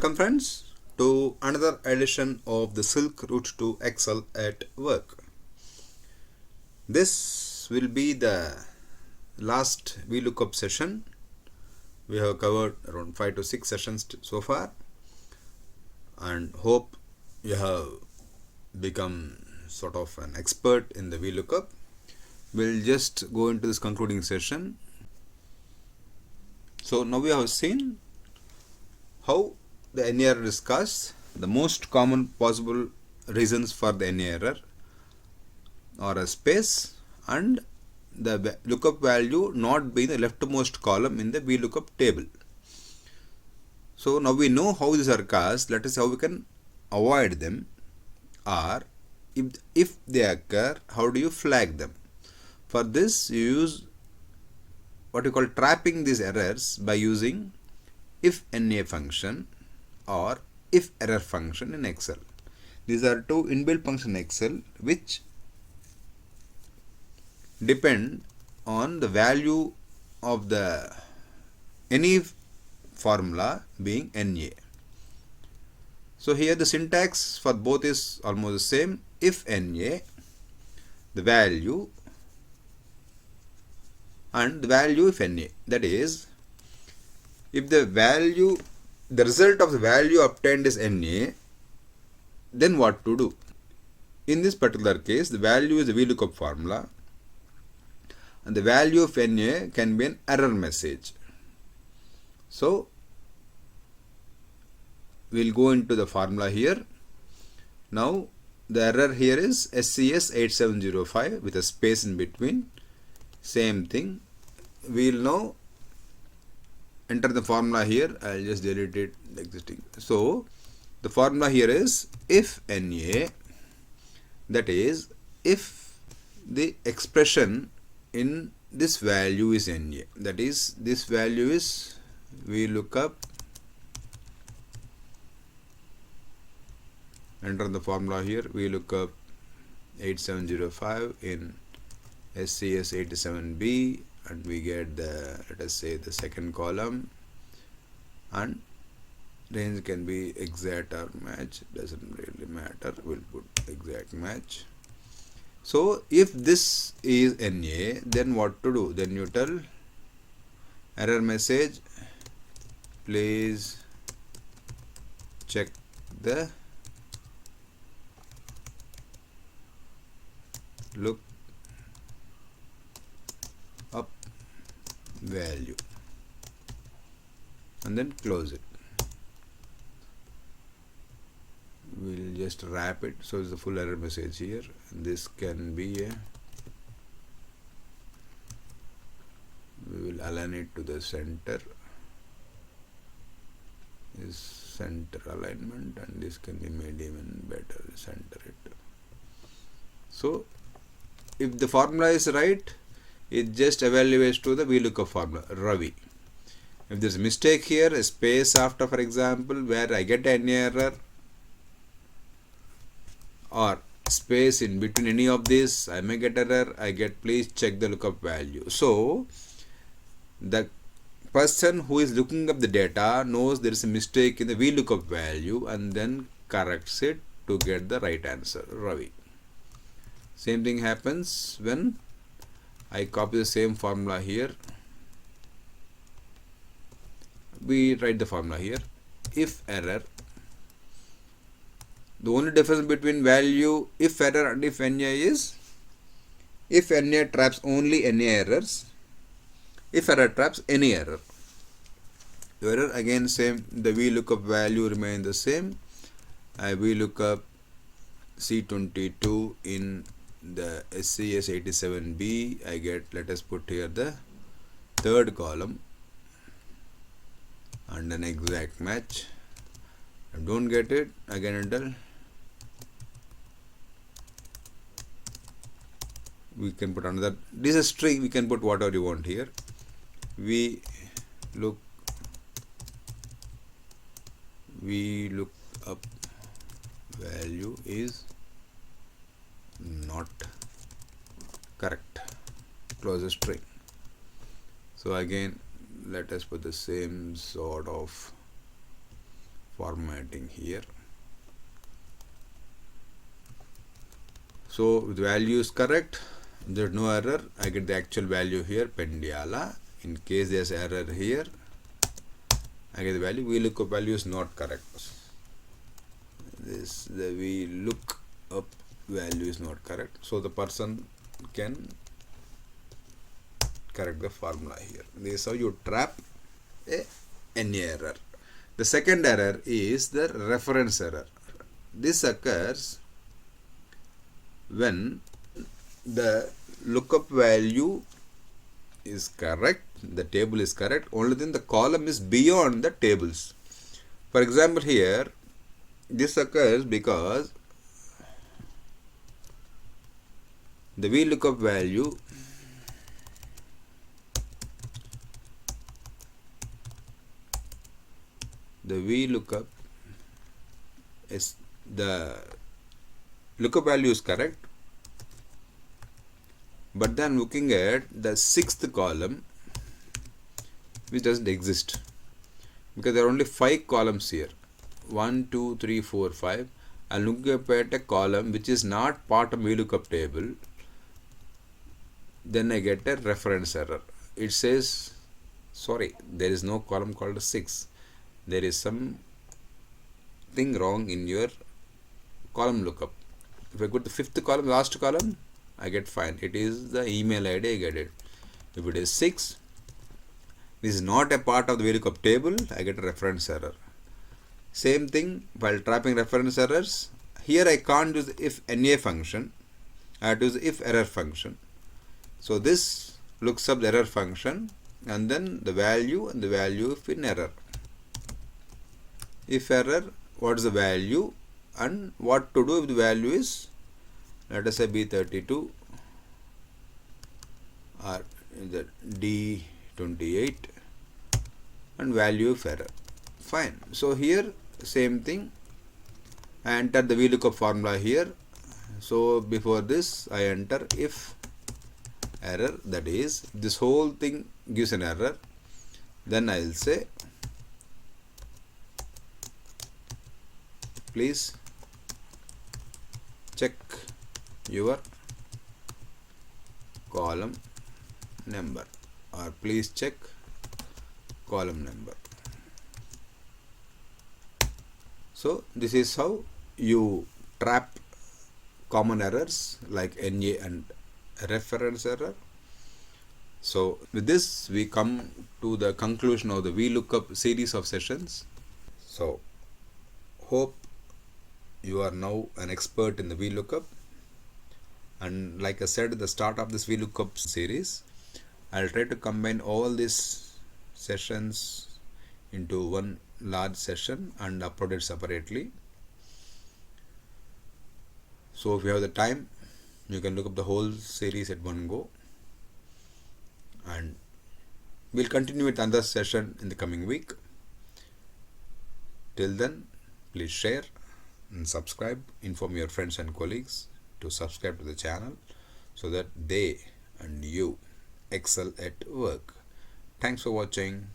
Welcome friends to another edition of the Silk Route to Excel at Work. This will be the last VLOOKUP session. We have covered around 5 to 6 sessions so far and hope you have become sort of an expert in the VLOOKUP. We'll just go into this concluding session. So now we have seen how the NA error is caused. The most common possible reasons for the NA error are a space and the lookup value not being the leftmost column in the VLOOKUP table. So now we know how these are caused. Let us see how we can avoid them, or if they occur, how do you flag them. For this you use what you call trapping these errors by using if NA function or if error function in Excel. These are two inbuilt functions in Excel which depend on the value of the any formula being NA. So here the syntax for both is almost the same. If NA, the value, and the value if NA. That is, if the result of the value obtained is NA, then what to do? In this particular case, the value is the VLOOKUP formula and the value of NA can be an error message. So we'll go into the formula here. Now the error here is SCS 8705 with a space in between. Same thing. We'll now enter the formula here. I'll just delete it existing. So the formula here is if NA, that is if the expression in this value is NA, that is this value is VLOOKUP, enter the formula here, VLOOKUP 8705 in SCS 87B, and we get the, let us say, the second column, and range can be exact or match, doesn't really matter, we'll put exact match. So if this is NA, then what to do? Then you tell error message, please check the look up value and then close it. We'll just wrap it so it's the full error message here. This can be a, we will align it to the center, is center alignment, and this can be made even better, center it. So if the formula is right, it just evaluates to the VLOOKUP formula, Ravi. If there is a mistake here, a space after, for example, where I get an error, or space in between any of this, I may get error, I get please check the lookup value. So the person who is looking up the data knows there is a mistake in the VLOOKUP value and then corrects it to get the right answer, Ravi. Same thing happens when I copy the same formula here. We write the formula here, if error. The only difference between value if error and if NA is, if NA traps only NA errors, if error traps any error. The error again same, the VLOOKUP value remain the same. I VLOOKUP C22 in the SCS 87B, I get, let us put here the third column and an exact match. I don't get it, again enter. We can put another, this is a string, we can put whatever you want here. We look up value is not correct, close the string. So again let us put the same sort of formatting here. So the value is correct, there's no error, I get the actual value here, Pendiala. In case there's error here, I get the value, VLOOKUP value is not correct. The VLOOKUP value is not correct, so the person can correct the formula here. This is how you trap a NA error. The second error is the reference error. This occurs when the lookup value is correct, the table is correct, only then the column is beyond the tables. For example, here this occurs because the VLOOKUP value is the lookup value is correct, but then looking at the sixth column which doesn't exist because there are only 5 columns here, 1 2 3 4 5. I'm looking up at a column which is not part of VLOOKUP table, then I get a reference error. It says sorry, there is no column called 6, there is something wrong in your column lookup. If I go to the 5th column, last column, I get fine, it is the email ID, I get it. If it is 6, this is not a part of the VLOOKUP table, I get a reference error. Same thing while trapping reference errors. Here I can't use the if NA function, I have to use the if error function. So this looks up the error function and then the value and the value if in error. If error, what is the value and what to do if the value is, let us say B32 or the D28 and value of error. Fine. So here same thing, I enter the VLOOKUP formula here. So before this I enter if error, that is this whole thing gives an error, then I will say please check your column number or please check column number. So this is how you trap common errors like NA and reference error. So with this we come to the conclusion of the VLOOKUP series of sessions. So hope you are now an expert in the VLOOKUP, and like I said at the start of this VLOOKUP series, I'll try to combine all these sessions into one large session and upload it separately. So if you have the time, you can look up the whole series at one go, and we'll continue with another session in the coming week. Till then, please share and subscribe, inform your friends and colleagues to subscribe to the channel so that they and you excel at work. Thanks for watching.